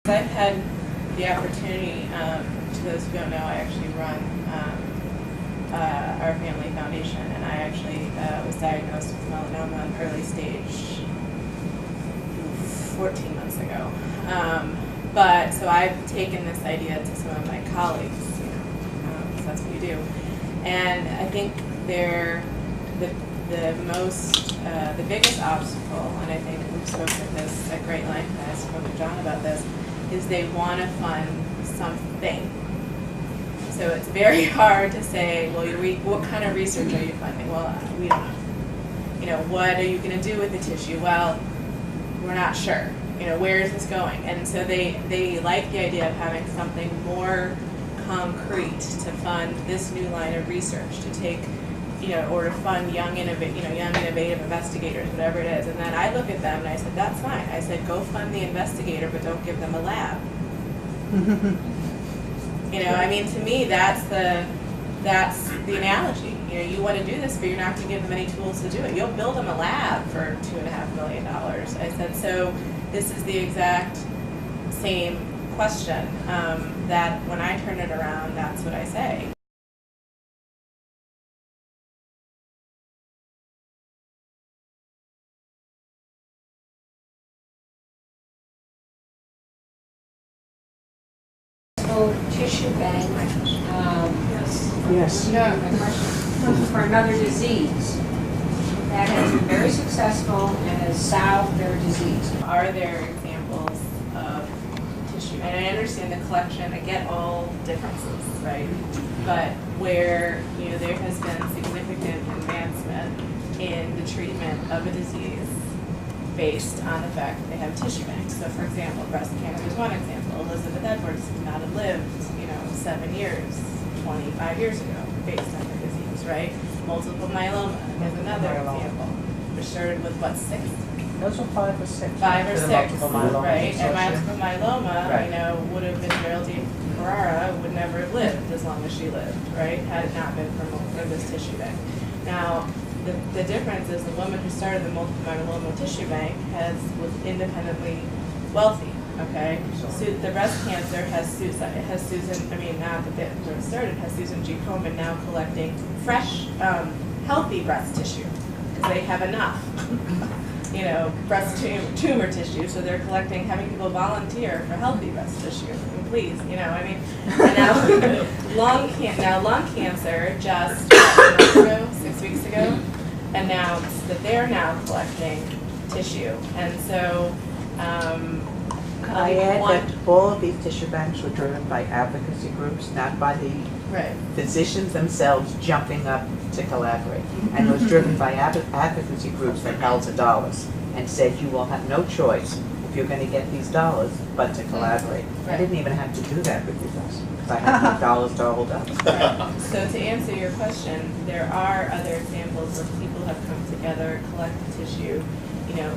I've had the opportunity, to those who don't know, I actually run our family foundation, and I actually was diagnosed with melanoma in early stage 14 months ago. So I've taken this idea to some of my colleagues, because that's what you do. And I think they're the biggest obstacle, and I think we've spoken of this at great length, and I spoke to John about this, is they want to fund something. So it's very hard to say, well, what kind of research are you funding? Well, we don't know. What are you going to do with the tissue? Well, we're not sure. Where is this going? And so they like the idea of having something more concrete to fund this new line of research, to take, or to fund young innovative investigators, whatever it is. And then I look at them and I said, that's fine. I said, go fund the investigator, but don't give them a lab. To me, that's the analogy. You want to do this, but you're not going to give them any tools to do it. You'll build them a lab for $2.5 million. I said, so this is the exact same question, that when I turn it around, that's what I say. Tissue bank. Yes. No, my question is for another disease that has been very successful and has solved their disease. Are there examples of tissue? And I understand the collection, I get all differences, right? But where there has been significant advancement in the treatment of a disease based on the fact that they have tissue banks. So for example, breast cancer is one example. Elizabeth Edwards would not have lived 7 years, 25 years ago, based on her disease, right? Multiple myeloma is another example, which started with what, 6? Those were 5 or 6. 5 or 6, right? And multiple Right. myeloma, would have been Geraldine Ferrara would never have lived as long as she lived, right? Had it not been for this tissue bank. Now, the difference is the woman who started the multiple myeloma tissue bank was independently wealthy. Okay, so the breast cancer has Susan. Not that it started. Has Susan G. Komen now collecting fresh, healthy breast tissue because they have enough, breast tumor tissue. So they're having people volunteer for healthy breast tissue. Please, And now lung cancer just 6 weeks ago announced that they're now collecting tissue, and so. I add that all of these tissue banks were driven by advocacy groups, not by the physicians themselves jumping up to collaborate. And it was driven by advocacy groups that held the dollars and said you will have no choice if you're going to get these dollars but to collaborate. I didn't even have to do that with you guys because I had no dollars to hold up. Right. So to answer your question, there are other examples where people have come together, collected tissue.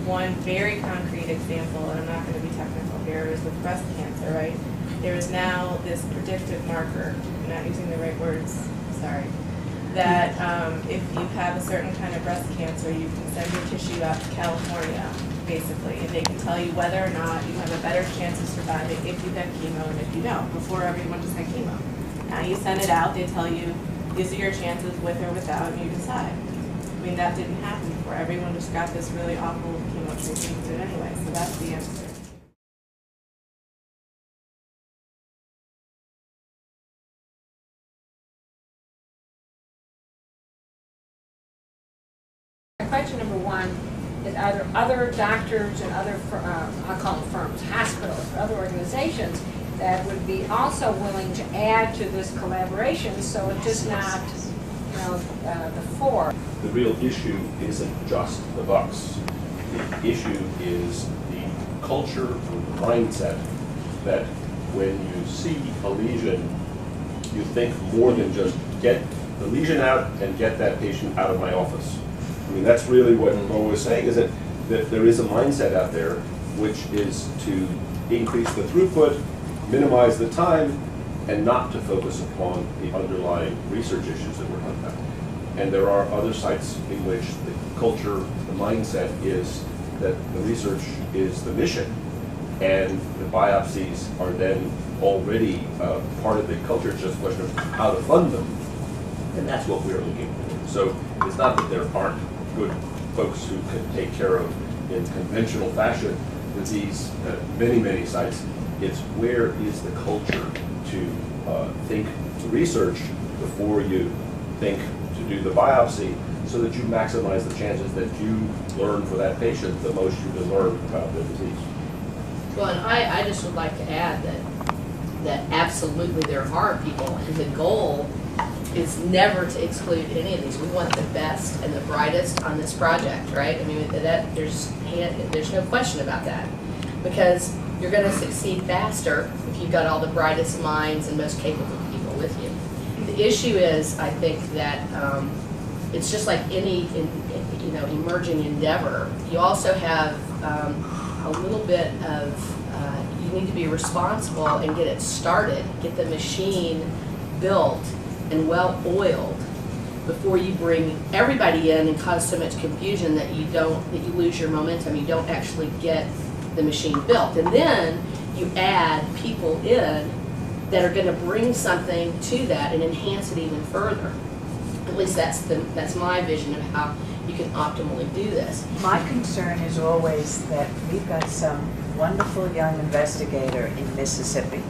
One very concrete example, and I'm not going to be technical here, is with breast cancer, right? There is now this predictive marker, I'm not using the right words, sorry, that if you have a certain kind of breast cancer, you can send your tissue out to California, basically, and they can tell you whether or not you have a better chance of surviving if you get chemo and if you don't, before everyone just had chemo. Now you send it out, they tell you, these are your chances with or without, and you decide. That didn't happen before. Everyone just got this really awful chemo treatment anyway, so that's the answer. Question number 1 is, are there other doctors and other, I'll call them firms, hospitals, other organizations that would be also willing to add to this collaboration so it's just not the 4? The real issue isn't just the bucks. The issue is the culture or the mindset that when you see a lesion, you think more than just get the lesion out and get that patient out of my office. That's really what Mo was saying, is that there is a mindset out there which is to increase the throughput, minimize the time, and not to focus upon the underlying research issues that we're talking about. And there are other sites in which the culture, the mindset is that the research is the mission, and the biopsies are then already part of the culture. It's just a question of how to fund them, and that's what we're looking for. So it's not that there aren't good folks who can take care of, in conventional fashion, disease at many, many sites. It's where is the culture to think to research before you think to do the biopsy, so that you maximize the chances that you learn for that patient the most you can learn about the disease. Well, and I just would like to add that absolutely there are people, and the goal is never to exclude any of these. We want the best and the brightest on this project, right? I mean, there's no question about that, because you're going to succeed faster if you've got all the brightest minds and most capable people with you. The issue is, I think that it's just like any emerging endeavor. You also have a little bit of you need to be responsible and get it started, get the machine built and well oiled before you bring everybody in and cause so much confusion that you lose your momentum. You don't actually get the machine built, and then you add people in that are going to bring something to that and enhance it even further. At least that's my vision of how you can optimally do this. My concern is always that we've got some wonderful young investigator in Mississippi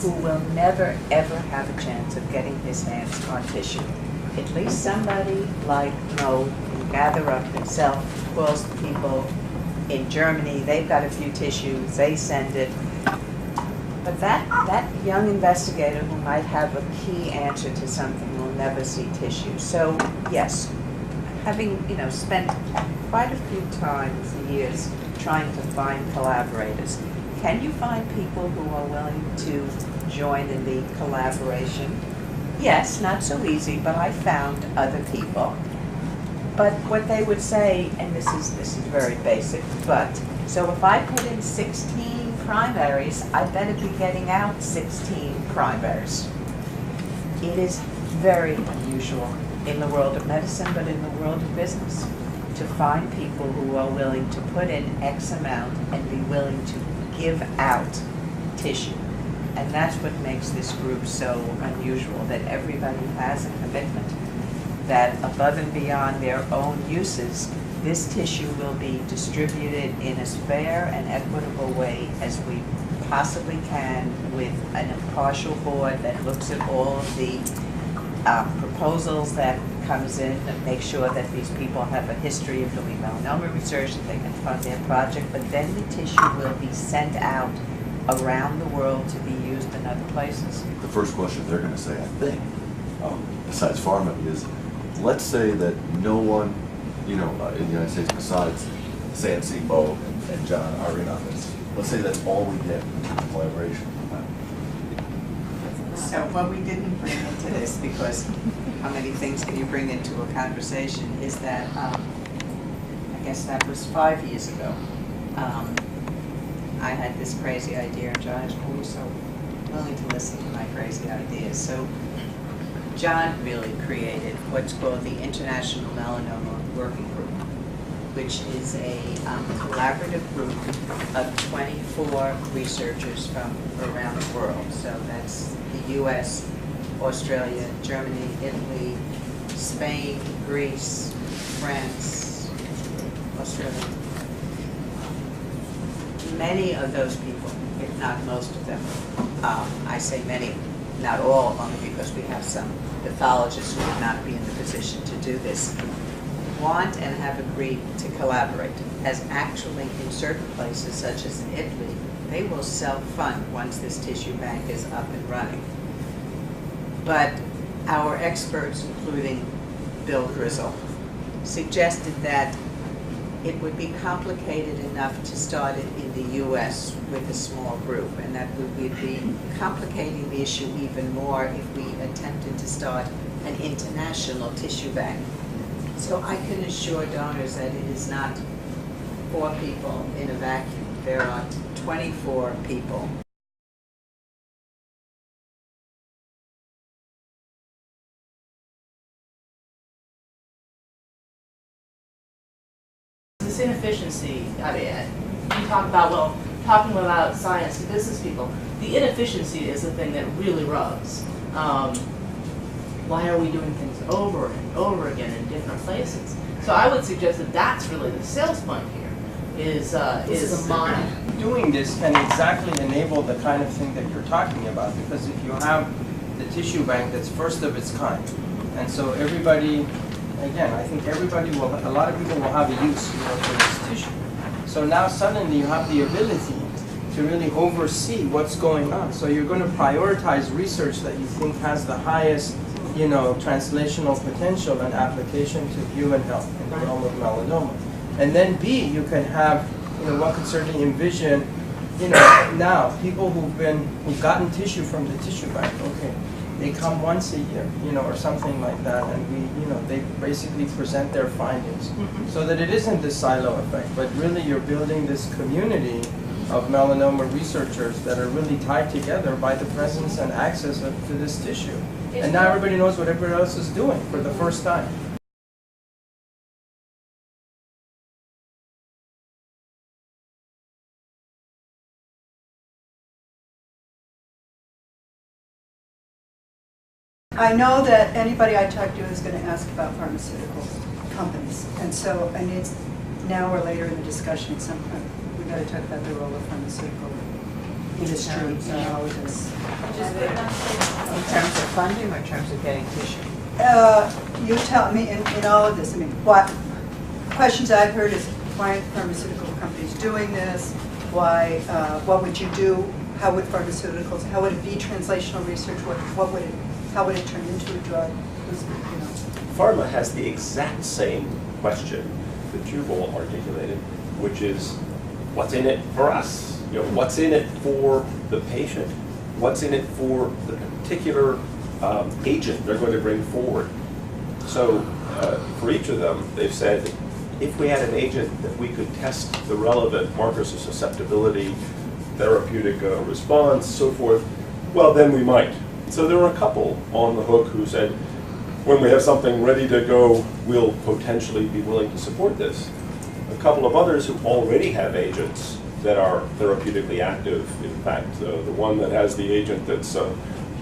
who will never ever have a chance of getting his hands on tissue. At least somebody like Mo can gather up himself, calls the people in Germany, they've got a few tissues, they send it. But that young investigator who might have a key answer to something will never see tissue. So yes, having spent quite a few times, years, trying to find collaborators, can you find people who are willing to join in the collaboration? Yes, not so easy, but I found other people. But what they would say, and this is very basic, but so if I put in 16 primaries, I better be getting out 16 primaries. It is very unusual in the world of medicine, but in the world of business, to find people who are willing to put in X amount and be willing to give out tissue. And that's what makes this group so unusual, that everybody has a commitment that above and beyond their own uses, this tissue will be distributed in as fair and equitable way as we possibly can, with an impartial board that looks at all of the proposals that comes in and make sure that these people have a history of doing melanoma research, that they can fund their project, but then the tissue will be sent out around the world to be used in other places. The first question they're going to say, I think, besides pharma, is let's say that no one, in the United States besides Sancy, Mo, and John are in on this. Let's say that's all we get in collaboration. So what we didn't bring into this, because how many things can you bring into a conversation, is that I guess that was 5 years ago. I had this crazy idea, and John is always so willing to listen to my crazy ideas. So John really created what's called the International Melanoma Working Group, which is a collaborative group of 24 researchers from around the world. So that's the US, Australia, Germany, Italy, Spain, Greece, France, Australia. Many of those people, if not most of them, I say many, not all, only because we have some pathologists who would not be in the position to do this, want and have agreed to collaborate, as actually in certain places, such as in Italy, they will self-fund once this tissue bank is up and running. But our experts, including Bill Grizzle, suggested that it would be complicated enough to start it in the U.S. with a small group, and that we would be complicating the issue even more if we attempted to start an international tissue bank. So I can assure donors that it is not 4 people in a vacuum. There are 24 people. This inefficiency, I mean, you talk about, well, talking about science to business people, the inefficiency is the thing that really rubs. Why are we doing things over and over again in different places? So I would suggest that that's really the sales point here, is a model. Doing this can exactly enable the kind of thing that you're talking about, because if you have the tissue bank that's first of its kind, and so everybody, again, I think everybody will, a lot of people will have a use, for this tissue. So now suddenly you have the ability to really oversee what's going on. So you're going to prioritize research that you think has the highest, translational potential and application to human health in the realm of melanoma. And then B, you can have, one could certainly envision, now people who've gotten tissue from the tissue bank, okay, they come once a year, or something like that, and they basically present their findings, so that it isn't this silo effect, but really you're building this community of melanoma researchers that are really tied together by the presence and access to this tissue. And now everybody knows what everybody else is doing for the first time. I know that anybody I talk to is going to ask about pharmaceutical companies, and so I need now or later in the discussion at some point, we've got to talk about the role of pharmaceutical industry in all of this. In terms of funding or in terms of getting tissue? You tell me in all of this, what questions I've heard is why aren't pharmaceutical companies doing this? Why, what would you do? How would pharmaceuticals, how would it be translational research? How would it turn into a drug? Pharma has the exact same question that you've all articulated, which is, what's in it for us? What's in it for the patient? What's in it for the particular agent they're going to bring forward? So for each of them, they've said, if we had an agent that we could test the relevant markers of susceptibility, therapeutic response, so forth, well, then we might. So there were a couple on the hook who said, when we have something ready to go, we'll potentially be willing to support this. A couple of others who already have agents that are therapeutically active. In fact, the one that has the agent that's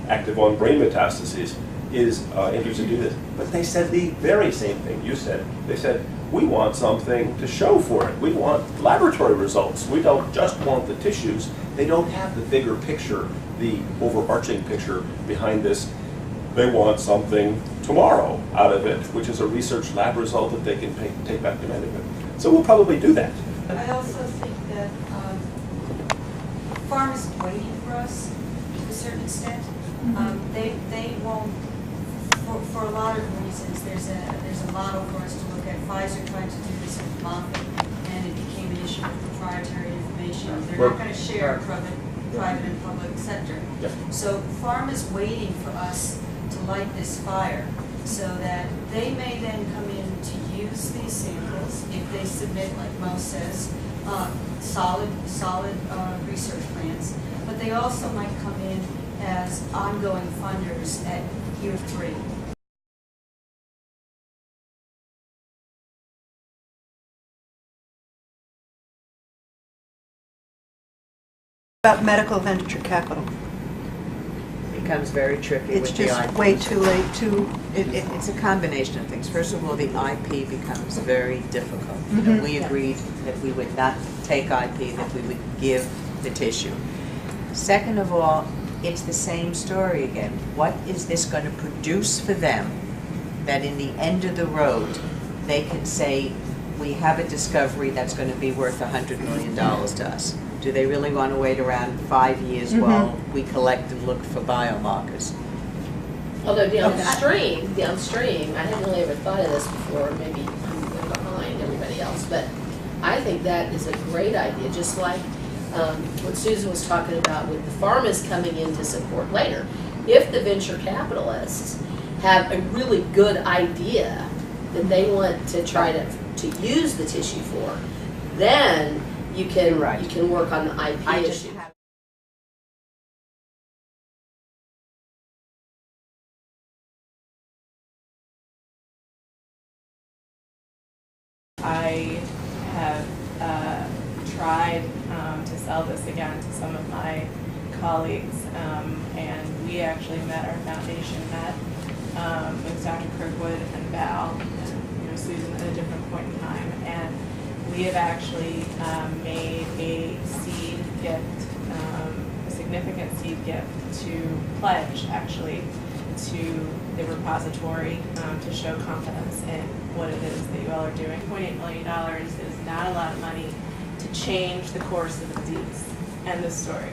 active on brain metastases is interested to do this. But they said the very same thing you said. They said, we want something to show for it. We want laboratory results. We don't just want the tissues. They don't have the bigger picture, the overarching picture behind this. They want something tomorrow out of it, which is a research lab result that they can take back to management. So we'll probably do that. I also think that pharma's waiting for us to a certain extent. They won't, for a lot of reasons. There's a model for us to look at. Pfizer tried to do this with Moffitt, and it became an issue of proprietary information. They're not going to share private and public sector. Yeah. So pharma's waiting for us to light this fire, so that they may then come in to use these samples if they submit, like Mo says, solid research plans. But they also might come in as ongoing funders at year 3. About medical venture capital. Becomes very tricky It's with the just IP. way too late to. It's a combination of things. First of all, the IP becomes very difficult. We agreed that we would not take IP, that we would give the tissue. Second of all, it's the same story again. What is this going to produce for them that in the end of the road they can say, we have a discovery that's going to be worth $100 million to us? Do they really want to wait around 5 years while we collect and look for biomarkers? Although downstream, I hadn't really ever thought of this before, maybe I'm way behind everybody else, but I think that is a great idea, just like what Susan was talking about with the pharmas coming in to support later. If the venture capitalists have a really good idea that they want to try to use the tissue for, then you can work on the IP issue. I have tried to sell this again to some of my colleagues. And we actually met, our foundation met with Dr. Kirkwood and Val and Susan at a different point in time. And we have actually made a seed gift, a significant seed gift to pledge actually to the repository to show confidence in what it is that you all are doing. $0.8 million is not a lot of money to change the course of the disease and the story.